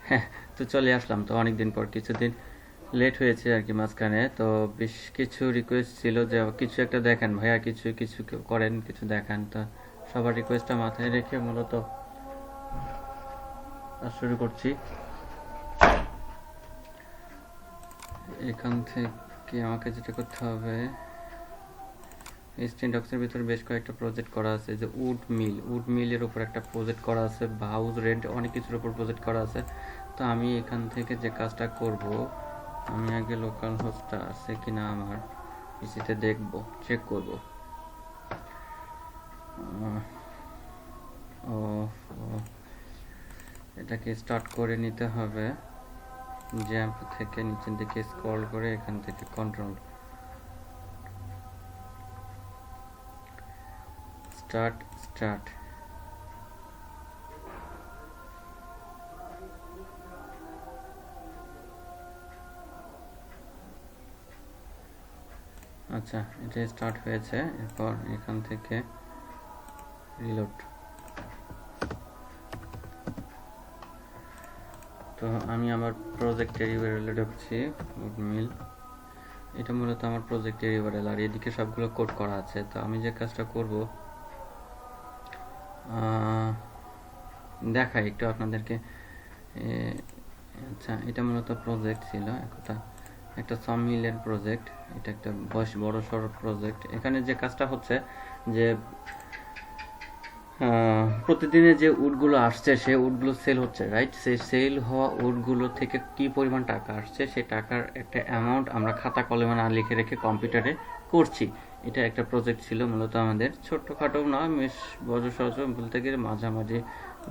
হ্যাঁ, তো চলে আসলাম তো অনেকদিন পর, কিছুদিন লেট হয়েছে আর কি মাঝখানে। তো বেশ কিছু রিকোয়েস্ট ছিল যে কিছু একটা দেখান ভাইয়া, কিছু কিছু করেন, কিছু দেখান। তো সবার রিকোয়েস্টটা মাথায় রেখে মূলত শুরু করছি। এখান থেকে আমাকে যেটা করতে হবে, স্টেন ডক্সের ভিতরে বেশ কয়েকটা প্রজেক্ট করা আছে, যে উড মিলের উপর একটা প্রজেক্ট করা আছে, হাউস রেন্ট, অনেক কিছুর উপর প্রজেক্ট করা আছে। তো আমি এখান থেকে যে কাজটা করব, আমি আগে লোকাল হোস্টটা আছে কিনা আমার পিসিতে দেখব, চেক করব। ও ও, এটাকে স্টার্ট করে নিতে হবে। জ্যাম্প থেকে নিচের দিকে স্ক্রল করে এখান থেকে কন্ট্রোল স্টার্ট স্টার্ট। আচ্ছা, এটা স্টার্ট হয়েছে। এরপর এখান থেকে রিলোড। তো আমি আমার প্রজেক্টের ইউআরএল ঢুকছি, উড মিল। এটা মূলত আমার প্রজেক্টের ইউআরএল, আর এদিকে সবগুলো কোড করা আছে। তো আমি যে কাজটা করব, দেখাই একটু আপনাদেরকে। আচ্ছা, এটা মূলত প্রজেক্ট ছিল একটা সমিলের প্রজেক্ট। এটা একটা বড় সড়ো প্রজেক্ট। এখানে যে কাজটা হচ্ছে যে প্রতিদিনের যে উডগুলো আসছে, সে উডগুলো সেল হচ্ছে, রাইট? সেই সেল হওয়া উডগুলো থেকে কি পরিমাণ টাকা আসছে, সেই টাকার একটা অ্যামাউন্ট আমরা খাতা কলমে না লিখে রেখে কম্পিউটারে করছি। এটা একটা প্রজেক্ট ছিল মূলত আমাদের, ছোট্টখাটো না, বেশ বড় সড়ো বলতে গেলে মাঝামাঝি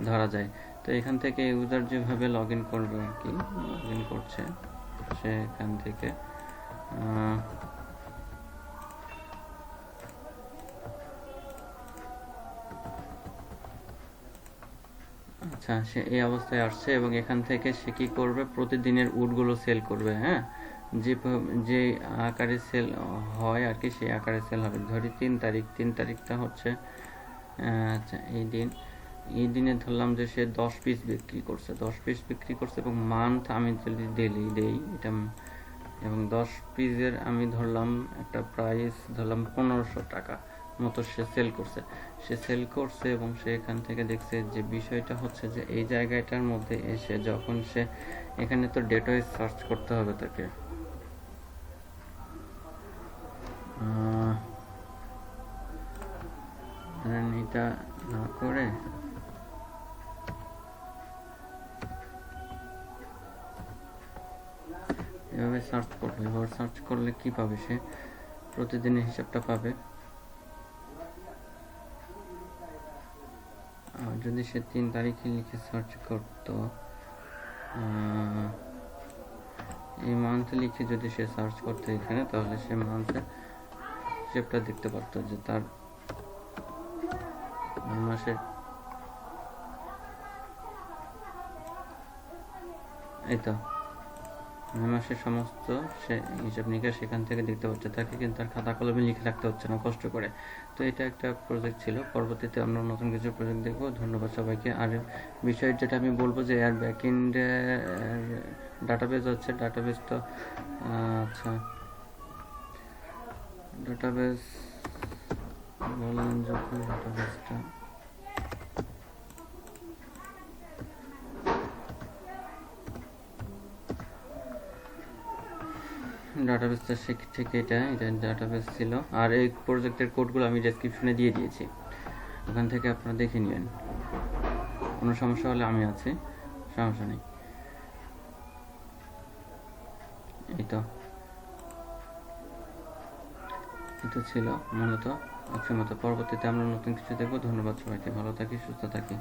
ধরা যায়। তো এখান থেকে ইউজার যেভাবে লগ ইন করবে আর কি, লগ ইন করছে সে এখান থেকে আচ্ছা, সে এই অবস্থায় আসছে এবং এখান থেকে সে কি করবে, প্রতিদিনের উডগুলো সেল করবে। হ্যাঁ, যে যে আকারে সেল হয় আর কি, সেই আকারে সেল হবে। ধরি 3 তারিখ, 3 তারিখটা হচ্ছে আচ্ছা এই দিনে ধরলাম যে সে 10 পিস বিক্রি করছে, 10 পিস বিক্রি করছে, এবং মান্থ আমি যদি ডেলি দেই এটা, এবং 10 পিসের আমি ধরলাম একটা প্রাইস, ধরলাম 1500 টাকা মতো সে সেল করছে। এবং সে এখান থেকে দেখছে যে বিষয়টা হচ্ছে যে এই জায়গাটার মধ্যে এসে যখন সে এখানে তো ডেটাবেস সার্চ করতে হবে তাকে। এটা না করে এভাবে সার্চ করবে। এবার সার্চ করলে কি পাবে, সে প্রতিদিনের হিসাবটা পাবে। আর যদি সে 3 তারিখে লিখে সার্চ করতো, এই মান্থ লিখে যদি সে সার্চ করতো এখানে, তাহলে সে মান্থের হিসেবটা দেখতে পারতো যে তার মাসের, এই তো মে মাসের সমস্ত সে হিসাব নিকাশ সেখান থেকে দেখতে পাচ্ছে। তাকে কিন্তু আর খাতা কলমে লিখে রাখতে হচ্ছে না কষ্ট করে। তো এটা একটা প্রজেক্ট ছিল। পরবর্তীতে আমরা নতুন কিছু প্রজেক্ট দেখবো। ধন্যবাদ সবাইকে। আর বিষয় যেটা আমি বলবো যে এর ব্যাকএন্ডে ডাটাবেস হচ্ছে, ডাটাবেস তো আচ্ছা, ডাটাবেস বললেন যখন, ডাটাবেসটা ডাটাবেসটা ঠিক এটা ডাটাবেস ছিল। আর এই প্রজেক্টের কোডগুলো আমি ডেসক্রিপশনে দিয়ে দিয়েছি, ওখান থেকে আপনারা দেখে নেবেন। কোনো সমস্যা হলে আমি আছি, সমস্যা নেই। এই তো এটা ছিল মূলত আজকের মতো। পরবর্তীতে আমরা নতুন কিছু দেখবো। ধন্যবাদ সবাইকে, ভালো থাকি, সুস্থ থাকি।